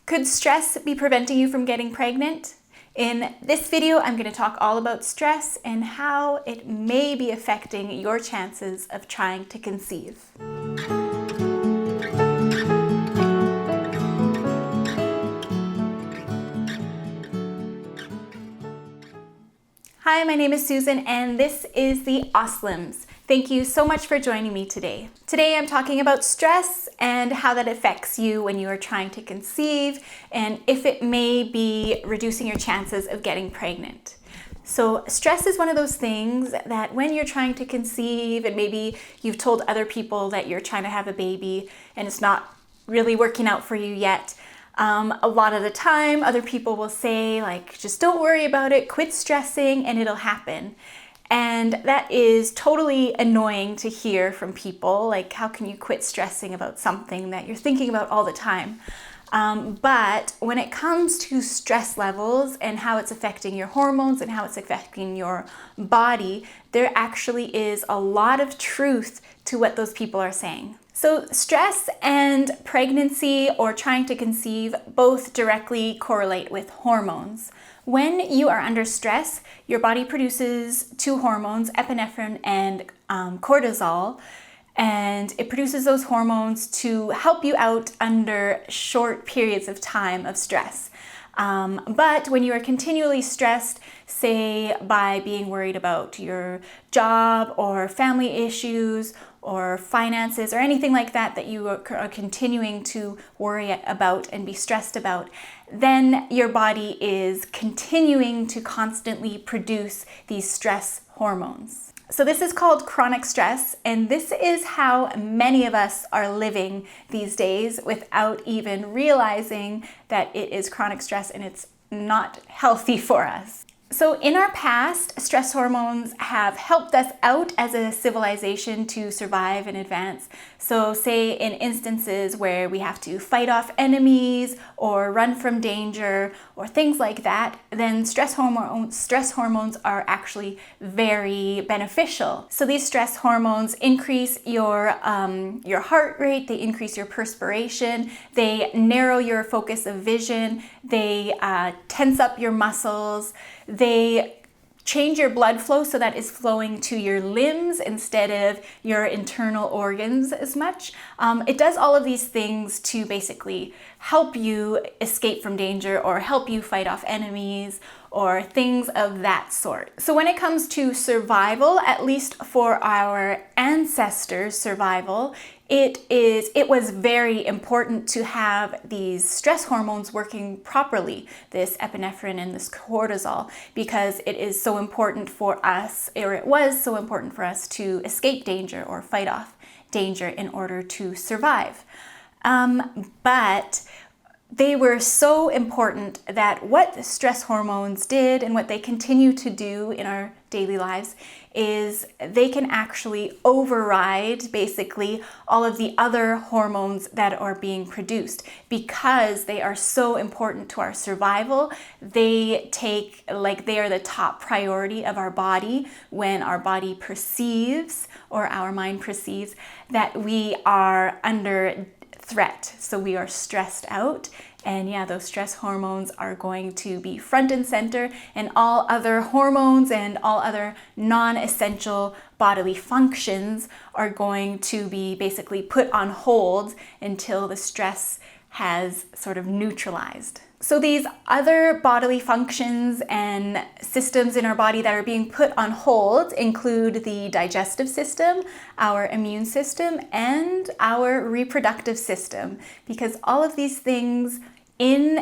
Could stress be preventing you from getting pregnant? In this video, I'm going to talk all about stress and how it may be affecting your chances of trying to conceive. Hi, my name is Susan and this is the Oslims. Thank you so much for joining me today. Today I'm talking about stress and how that affects you when you are trying to conceive and if it may be reducing your chances of getting pregnant. So stress is one of those things that when you're trying to conceive and maybe you've told other people that you're trying to have a baby and it's not really working out for you yet, a lot of the time, other people will say, like, just don't worry about it, quit stressing, and it'll happen. And that is totally annoying to hear from people. Like, how can you quit stressing about something that you're thinking about all the time? But when it comes to stress levels and how it's affecting your hormones and how it's affecting your body, there actually is a lot of truth to what those people are saying. So stress and pregnancy or trying to conceive both directly correlate with hormones. When you are under stress, your body produces two hormones, epinephrine and cortisol, and it produces those hormones to help you out under short periods of time of stress. But when you are continually stressed, say by being worried about your job or family issues or finances or anything like that that you are continuing to worry about and be stressed about, then your body is continuing to constantly produce these stress hormones. So this is called chronic stress, and this is how many of us are living these days without even realizing that it is chronic stress and it's not healthy for us. So in our past, stress hormones have helped us out as a civilization to survive and advance. So say in instances where we have to fight off enemies or run from danger or things like that, then stress hormones are actually very beneficial. So these stress hormones increase your heart rate, they increase your perspiration, they narrow your focus of vision, they tense up your muscles, they change your blood flow so that it's flowing to your limbs instead of your internal organs as much. It does all of these things to basically help you escape from danger or help you fight off enemies or things of that sort. So when it comes to survival, at least for our ancestors' survival, it was very important to have these stress hormones working properly, this epinephrine and this cortisol, because it is so important for us, or it was so important for us to escape danger or fight off danger in order to survive. But they were so important that what the stress hormones did and what they continue to do in our daily lives is they can actually override basically all of the other hormones that are being produced. Because they are so important to our survival, they are the top priority of our body when our body perceives or our mind perceives that we are under threat. So we are stressed out, and yeah, those stress hormones are going to be front and center, and all other hormones and all other non-essential bodily functions are going to be basically put on hold until the stress has sort of neutralized. So these other bodily functions and systems in our body that are being put on hold include the digestive system, our immune system, and our reproductive system, because all of these things in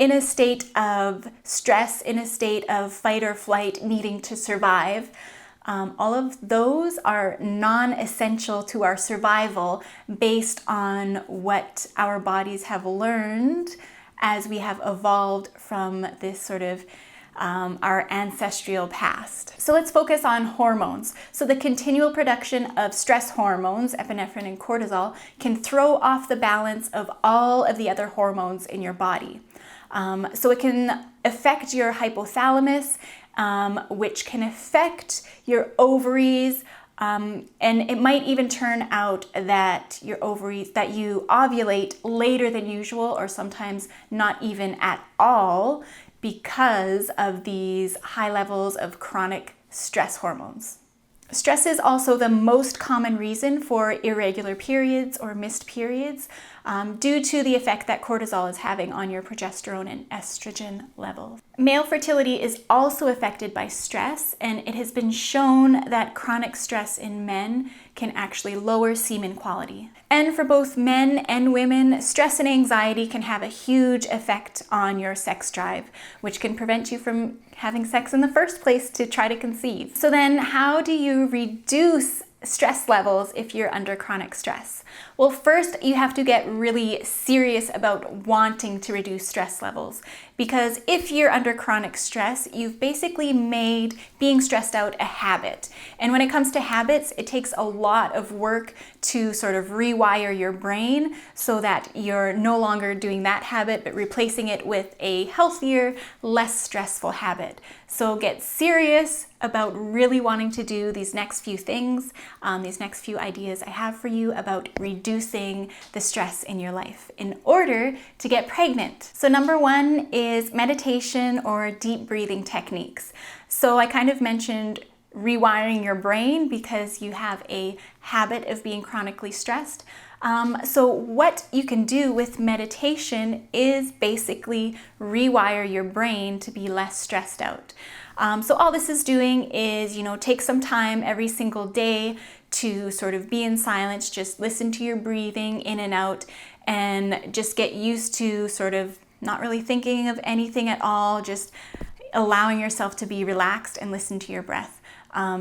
a state of stress, in a state of fight or flight, needing to survive, all of those are non-essential to our survival based on what our bodies have learned as we have evolved from this sort of our ancestral past. So let's focus on hormones. So the continual production of stress hormones, epinephrine and cortisol, can throw off the balance of all of the other hormones in your body. So it can affect your hypothalamus, which can affect your ovaries, And it might even turn out that your ovaries, that you ovulate later than usual, or sometimes not even at all, because of these high levels of chronic stress hormones. Stress is also the most common reason for irregular periods or missed periods, due to the effect that cortisol is having on your progesterone and estrogen levels. Male fertility is also affected by stress, and it has been shown that chronic stress in men can actually lower semen quality. And for both men and women, stress and anxiety can have a huge effect on your sex drive, which can prevent you from having sex in the first place to try to conceive. So then how do you reduce stress levels if you're under chronic stress? Well, first you have to get really serious about wanting to reduce stress levels, because if you're under chronic stress, you've basically made being stressed out a habit. And when it comes to habits, it takes a lot of work to sort of rewire your brain so that you're no longer doing that habit, but replacing it with a healthier, less stressful habit. So get serious about really wanting to do these next few things, these next few ideas I have for you about reducing the stress in your life in order to get pregnant. So number one is meditation or deep breathing techniques. So I kind of mentioned rewiring your brain because you have a habit of being chronically stressed. So what you can do with meditation is basically rewire your brain to be less stressed out. So all this is doing is, take some time every single day to sort of be in silence, just listen to your breathing in and out, and just get used to sort of not really thinking of anything at all, just allowing yourself to be relaxed and listen to your breath.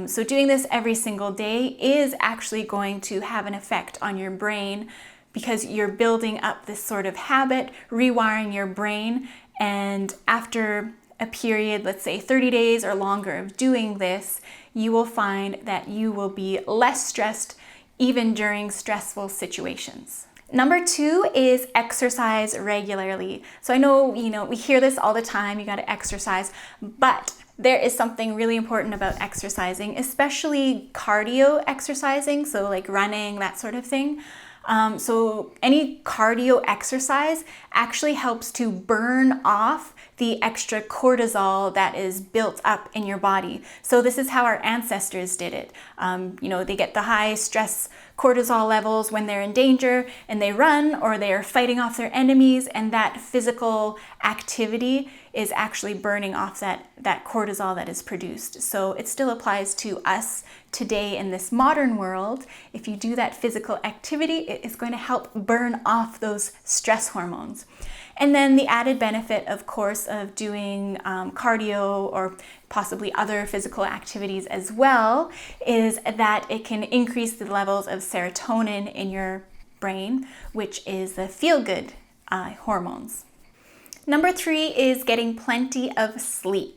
So doing this every single day is actually going to have an effect on your brain because you're building up this sort of habit, rewiring your brain, and after a period, let's say 30 days or longer of doing this, you will find that you will be less stressed even during stressful situations. Number two is exercise regularly. So I know, we hear this all the time, you got to exercise, but there is something really important about exercising, especially cardio exercising, so like running, that sort of thing. So any cardio exercise actually helps to burn off the extra cortisol that is built up in your body. So this is how our ancestors did it. They get the high stress cortisol levels when they're in danger and they run or they are fighting off their enemies, and that physical activity is actually burning off that cortisol that is produced. So it still applies to us today in this modern world. If you do that physical activity, it is going to help burn off those stress hormones. And then the added benefit, of course, of doing cardio or possibly other physical activities as well is that it can increase the levels of serotonin in your brain, which is the feel-good hormones. Number three is getting plenty of sleep.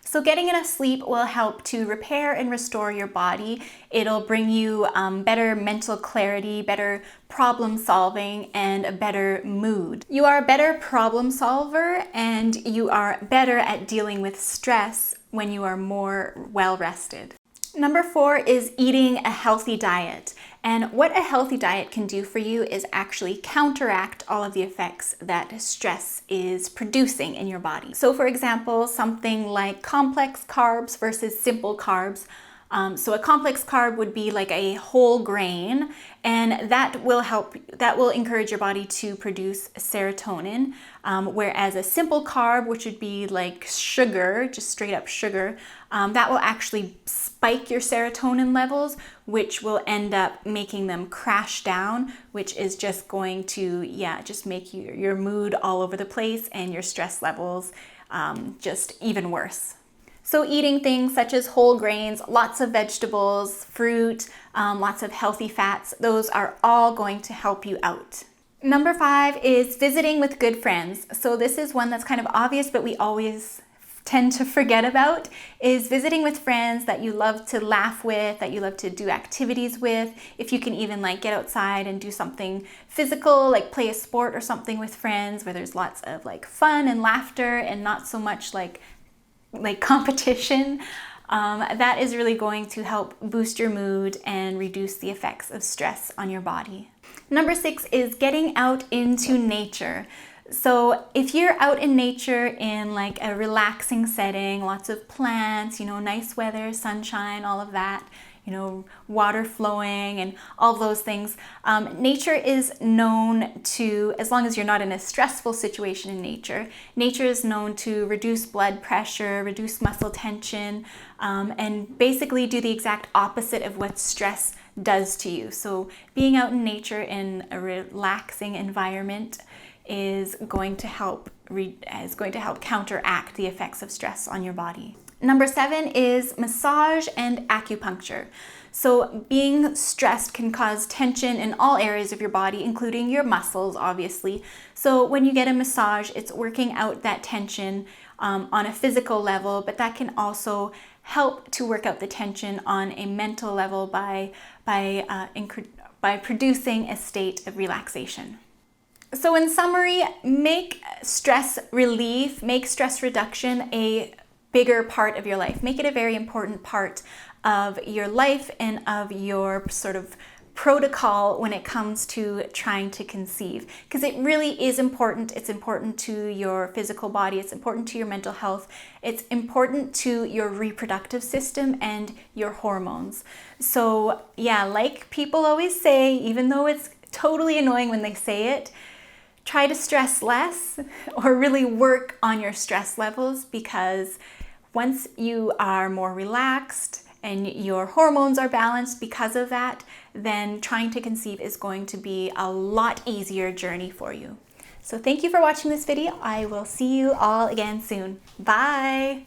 So getting enough sleep will help to repair and restore your body. It'll bring you better mental clarity, better problem solving, and a better mood. You are a better problem solver and you are better at dealing with stress when you are more well rested. Number four is eating a healthy diet. And what a healthy diet can do for you is actually counteract all of the effects that stress is producing in your body. So for example, something like complex carbs versus simple carbs. So a complex carb would be like a whole grain, and that will encourage your body to produce serotonin, whereas a simple carb, which would be like sugar, just straight up sugar, that will actually spike your serotonin levels, which will end up making them crash down, which is just going to, just make your mood all over the place and your stress levels just even worse. So eating things such as whole grains, lots of vegetables, fruit, lots of healthy fats, those are all going to help you out. Number five is visiting with good friends. So this is one that's kind of obvious, but we always tend to forget about, is visiting with friends that you love to laugh with, that you love to do activities with. If you can even like get outside and do something physical, like play a sport or something with friends where there's lots of like fun and laughter and not so much like competition. that is really going to help boost your mood and reduce the effects of stress on your body. Number 6 is getting out into nature. So if you're out in nature in like a relaxing setting, lots of plants, nice weather, sunshine, all of that, water flowing and all those things. Nature is known to, as long as you're not in a stressful situation in nature, nature is known to reduce blood pressure, reduce muscle tension, and basically do the exact opposite of what stress does to you. So being out in nature in a relaxing environment is going to help counteract the effects of stress on your body. Number 7 is massage and acupuncture. So being stressed can cause tension in all areas of your body, including your muscles, obviously. So when you get a massage, it's working out that tension on a physical level, but that can also help to work out the tension on a mental level by producing a state of relaxation. So in summary, make stress relief, make stress reduction a bigger part of your life. Make it a very important part of your life and of your sort of protocol when it comes to trying to conceive, because it really is important. It's important to your physical body, it's important to your mental health, it's important to your reproductive system and your hormones. So yeah, like people always say, even though it's totally annoying when they say it, try to stress less or really work on your stress levels, because once you are more relaxed and your hormones are balanced because of that, then trying to conceive is going to be a lot easier journey for you. So thank you for watching this video. I will see you all again soon. Bye.